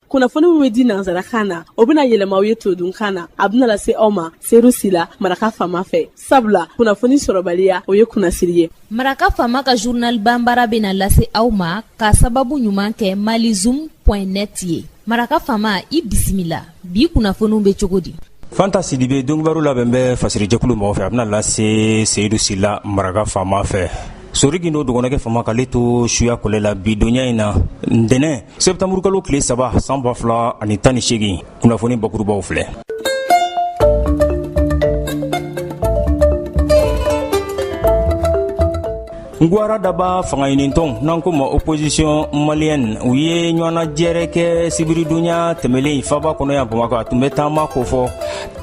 kunnafoni min bɛ di nanzarakan na o bɛna yɛlɛma aw ye todunkan na a bɛna lase aw ma seru sila maraka fama fɛ sabula kunnafoni sɔrɔbaliya o ye kunnasiri ye. Maraka fama ka journal banbara bɛna lase aw ma ka sababu ɲuman kɛ malizoom.net ye. Maraka fama i bisimila bi kunnafoniw bɛ cogo di? Fanta Sidibe dongbaru labɛn bɛ fasirijɛkulu mɔgɔ fɛ a bɛna lase Seyidu Sila maraka fama fɛ. Sorigi no dogonɛkɛ fama k'ale to suya kɔlɛ la bi donya in na ntɛnɛn septembre kalo tile 3 san 2018 kunnafoni bakurubaw filɛ. Ngwara daba fanga ɲinintɔn n'an ko ma opposition malienne u ye ɲɔgɔnna jɛrɛ kɛ sibiri dunya tɛmɛlen faba kɔnɔ yan Bamakɔ a tun bɛ taama ko fɔ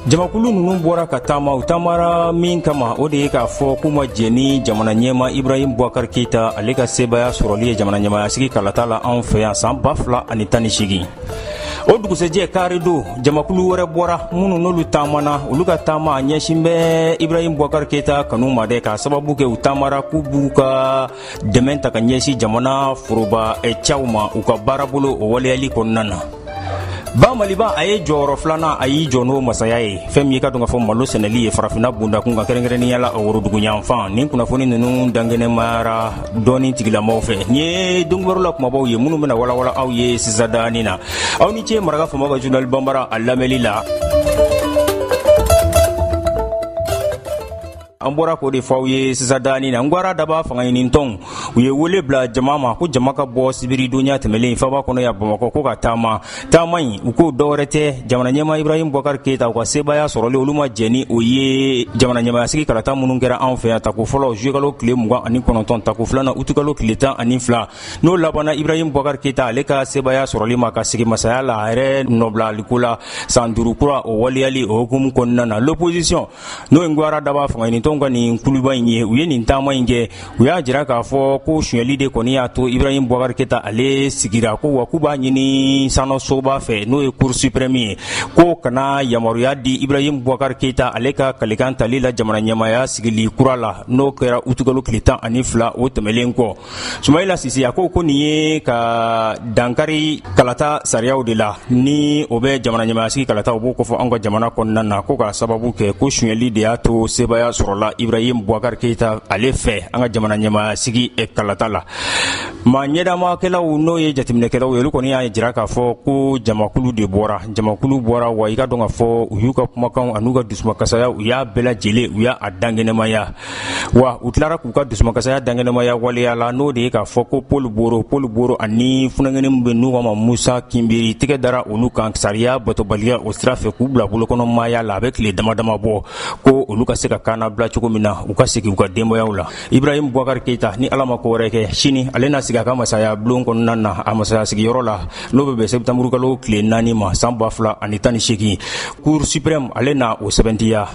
jamakulu ninnu bɔra ka taama u taamara min kama o de ye k'a fɔ k'u ma jɛ ni jamana ɲɛma Ibrahim Boubacar Keita ale ka sebaya sɔrɔli ye jamana ɲɛmayasigi kalata la an fɛ yan san 2018. O dugusɛjɛ kari do jamakulu wɛrɛ bɔra minnu n'olu taamana olu ka taama ɲɛsin bɛ Ibrahim Boubacar Keita kanu ma dɛ ka sababu kɛ u taamara k'u b'u ka dɛmɛ ta ka ɲɛsin jamana foroba cɛw ma u ka baarabolo o waleyali kɔnɔna na. Ba Maliba a ye jɔyɔrɔ filanan a y'i jɔ n'o masaya ye fɛn min ye ka dɔn ka fɔ malo sɛnɛli ye farafinna bundakun ka kɛrɛnkɛrɛnnenya la worodugu yanfan nin kunnafoni ninnu dangɛnɛmayara dɔɔni tigilamaw fɛ ni ye dongbaru la kumabaw ye minnu bɛna walawala aw ye sisadani na aw ni ce maraka fama ka journal banbara a lamɛnli la. An bɔra k'o de fɔ aw ye sisadani na Ngwara daba fanga ɲinintɔn u ye wele bila jama ma ko jama ka bɔ sibiri donya tɛmɛlen faba kɔnɔ ya Bamakɔ ko ka taama in u ko dɔwɛrɛ tɛ jamana ɲɛma Ibrahim Boubacar Keita u ka sebaya sɔrɔli olu ma jɛ ni o ye jamana ɲɛmayasigi kalata minnu kɛra an fɛ yan tako fɔlɔ juillet kalo tile 29 tako filanan août kalo tile 12 n'o labanna Ibrahim Boubacar Keita ale ka sebaya sɔrɔli ma ka sigi masaya la a yɛrɛ nɔbilaliko la san 5 kura o waliyali o hukumu kɔnɔna na l'opposition n'o ye Ngwara daba fanga ɲinintɔn ka nin kuluba in ye u ye nin taama in kɛ u y'a jira k'a fɔ ko suɲɛli de kɔni y'a to Ibrahim Boubacar Keita ale sigira ko wa k'u b'a ɲini sanasoba fɛ n'o ye cour suprême ye ko kana yamaruya di Ibrahim Boubacar Keita ale ka kalikan tali la jamana ɲɛmaya sigili kura la n'o kɛra août kalo tile 12 o tɛmɛlen kɔ. Sumayila Sise a ko nin ye ka dankari kalata sariyaw de la ni o bɛ jamana ɲɛmayasigi kalata o b'o kɔfɔ an ka jamana kɔnɔna na ko ka sababu kɛ ko suɲɛli de y'a to sebaya sɔrɔla Ibrahim Boubacar Keita ale fɛ an ka jamana ɲɛmayasigi kalata la. Ma ɲɛdamakɛlaw n'o ye jateminɛkɛlaw ye olu kɔni y'a jira k'a fɔ ko jamakulu bɔra wa i ka dɔn k'a fɔ u y'u ka kumakanw an'u ka dusumakasaya u y'a bɛɛ lajɛlen u y'a dangɛnɛmaya wa u tilara k'u ka dusumakasaya dangɛnɛmaya waleya la n'o de ye k'a fɔ ko Paul Boro ani funangɛni min bɛ n'u k'a ma Musa Kinbiri tɛgɛ dara olu kan sariya batobaliya o sira fɛ k'u bila bolokɔnɔmaya la a bɛ tile damadama bɔ ko olu ka se ka kaana bila cogo min na u ka segin u ka denbayaw la. Ibrahim Boubacar Keita ni ala ma ko wɛrɛ kɛ sini ale na sigi a ka masaya bulon kɔnɔna na a masaya sigiyɔrɔ la n'o bɛ bɛn septembre kalo tile 4 ma san 2018 cour suprême ale na o sɛbɛntiya.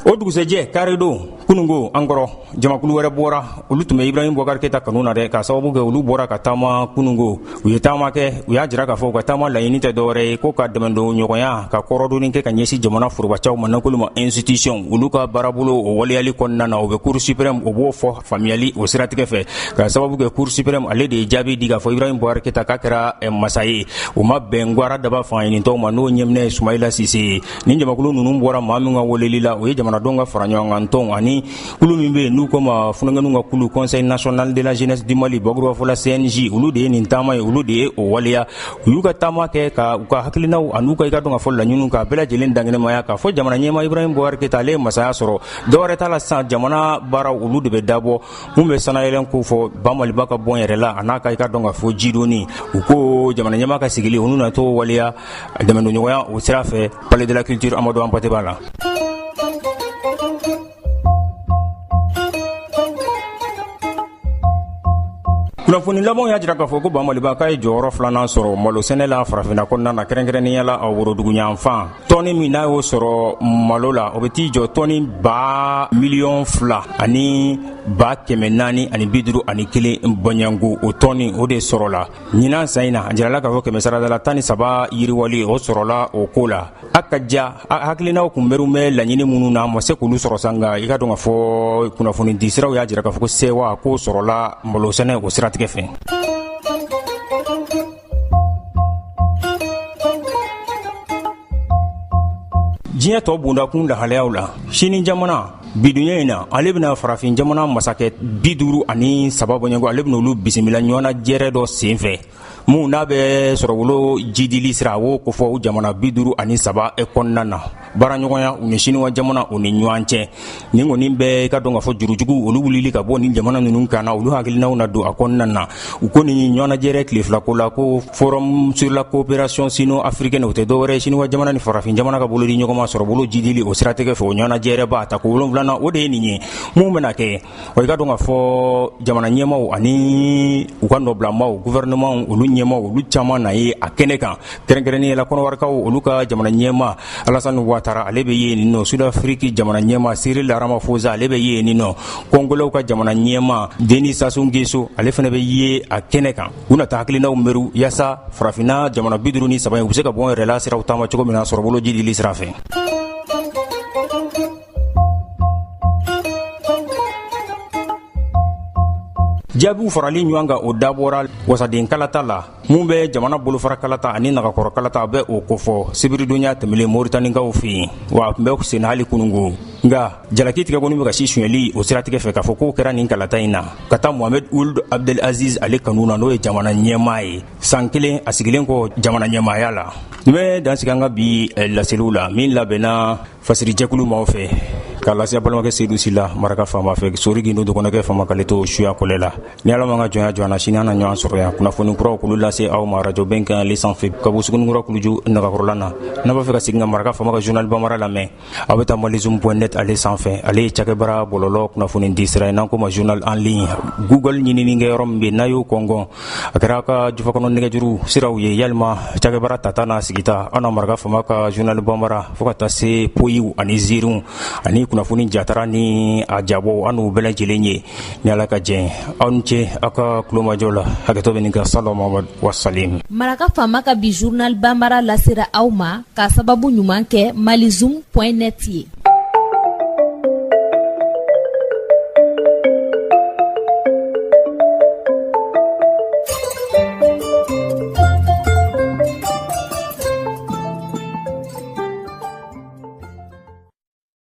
O dugusɛjɛ kari don kunungo an kɔrɔ jamakulu wɛrɛ bɔra olu tun bɛ Ibrahim Boubacar Keita kanu na dɛ ka sababu kɛ olu bɔra ka taama kunungo u ye taama kɛ u y'a jira k'a fɔ u ka taama laɲini tɛ dɔwɛrɛ ye ko ka dɛmɛdon ɲɔgɔnya ka kɔrɔdonni kɛ ka ɲɛsin jamana forobacɛw ma n'an ma institution olu ka baarabolo o waleyali kɔnɔna na o bɛ cour suprême o b'o fɔ faamuyali o siratigɛ fɛ ka sababu kɛ cour suprême ale de ye jaabi di k'a fɔ Ibrahim Boubacar Keita k'a kɛra masa ye o ma bɛn Ngwara daba fanga ɲinintɔw ma n'o ɲɛminɛ ye Sumayila Sise ni jamakulu ninnu bɔra maa min ka weleli la o ye jamanadenw ka fara ɲɔgɔn kan tɔn ani kulu min bɛ yen n'u ko ma funangɛniw ka kulu conseil national de la jeunesse du Mali bakuruba fɔla CNJ olu de ye nin taama ye olu de ye o waleya u y'u ka taama kɛ ka u ka hakilinaw an'u ka i ka dɔn ka fɔ laɲiniw ka bɛɛ lajɛlen dangɛnɛmaya k'a fɔ jamana ɲɛma Ibrahim Boubacar Keita ale ye masaya sɔrɔ dɔwɛrɛ t'a la sisan jamana baaraw olu de bɛ dabɔ mun bɛ sanayɛlɛn ko fɔ Ba Maliba ka bɔn yɛrɛ la a n'a ka i ka dɔn ka fɔ jidonni u ko jamana ɲɛma ka sigili olu na to waleya dɛmɛdon ɲɔgɔnya o sira fɛ palais de la culture Amadou Hampâté b'a la. Kunnafoni laban y'a jira k'a fɔ ko Ba Maliba k'a ye jɔyɔrɔ filanan sɔrɔ malo sɛnɛ la farafinna kɔnɔna na kɛrɛnkɛrɛnnenya la a worodugu yanfan tɔni min n'a y'o sɔrɔ malo la o bɛ t'i jɔ tɔni 2,200,000 ani 451 bɔɲango o tɔni o de sɔrɔla ɲinan san in na a jirala k'a fɔ 113 yiriwali o sɔrɔla o ko la. A ka ja hakilinaw kunbɛnw bɛ laɲini minnu na ma se k'olu sɔrɔ san nka i ka dɔn k'a fɔ kunnafoni di siraw y'a jira k'a fɔ ko sewa k'o sɔrɔla malosɛnɛ o siratigɛ fɛ. diɲɛ tɔ bondakun lahalayaw la sini jamana biduɲɛ in na ale bɛna farafin jamana masakɛ 53 bɔɲango ale bɛna olu bisimila ɲɔgɔnna jɛrɛ dɔ senfɛ mun n'a bɛ sɔrɔwolo jidili sira o ko fɔ jamana 53 kɔnɔna na baaraɲɔgɔnya u ni siniwa jamana u ni ɲɔgɔn cɛ nin kɔni bɛ ka dɔn ka fɔ jurujugu olu wulili ka bɔ ni jamana ninnu kan na olu hakilinaw na don a kɔnɔna na u ko ni ɲɔgɔnna jɛrɛ tile fila ko la ko forum sur la coopération sino-africaine o tɛ dɔwɛrɛ siniwa jamana ni farafin jamana ka bolo di ɲɔgɔn ma sɔrɔwolo jidili o siratigɛ fɛ o ɲɔgɔnna jɛrɛ b'a ta ko 7 o de ye nin ye mun bɛna kɛ wa i ka dɔn ka fɔ jamana ɲɛmaw ani u ka nɔbilamaw gouvernement olu ɲɛmaw olu caman na ye a kɛnɛ kan kɛrɛnkɛrɛnnen la kɔnɔwarikaw olu ka jamana ɲɛma Alassane Ouattara ale bɛ ye nin nɔ Sud-Afrique jamana ɲɛma Cyril Ramaphosa ale bɛ ye nin nɔ Kongolaw ka jamana ɲɛma Denis Sassou Nguesso ale fana bɛ ye a kɛnɛ kan u na taa hakilinaw meru yaasa farafinna jamana 53 u bɛ se ka bɔ yɛrɛ la siraw taama cogo min na sɔrɔbolo jidili sira fɛ. jaabiw farali ɲɔgɔn kan o dabɔra wasaden kalata la mun bɛ jamana bolofara kalata ani nagakɔrɔ kalata bɛ o kofɔ sibiridonya tɛmɛlen Mauritanienkaw fɛ yen wa a tun bɛ sen hali kunungo nka jalaki tigɛ kɔni bɛ ka si sonyɛli o siratigɛ fɛ k'a fɔ k'o kɛra nin kalata in na ka taa Mohamed Ould Abdel Aziz ale kanu na n'o ye jamana ɲɛmaa ye san kelen a sigilen kɔ jamana ɲɛmaaya la n bɛ dansigi an ka bi laseliw la min labɛnna fasirijɛkulu maaw fɛ k'a lase balimakɛ Seydou Sila maraka faama fɛ sori gindo dɔgɔnɔkɛ faama k'ale to suya kɔlɛ la ni ala man ka jɔnya jɔna sini an na ɲɔgɔn sɔrɔ yan kunnafoni kuraw k'olu lase aw ma radio bɛn kan ale sanfɛ ka bɔ Sugunikura Kuluju nagakɔrɔla na n'a b'a fɛ ka segin ka maraka faama ka journal Bamara lamɛn aw bɛ taa malizum.net ale sanfɛ ale ye cakɛbara bɔlɔlɔ kunnafoni di sira ye n'an ko ma journal en ligne Google ɲininikɛ yɔrɔ min bɛ n'a y'o kɔngɔn a kɛra ka jufakɔnɔ nɛgɛjuru siraw ye yalima cakɛbara tata n'a sigita an na maraka faama ka journal Bamara fo ka taa se poyiw ani ziiriw ani kunnafoni jatara ni a jabɔ an n'u bɛɛ lajɛlen ye ni ala ka jɛn aw ni ce aw ka kulomajɔ la hakɛtɔ bɛ nin kan Salo Mamadu wasalim. Maraka faama ka bi journal Bambara lasera aw ma k'a sababu ɲuman kɛ malizum.net ye.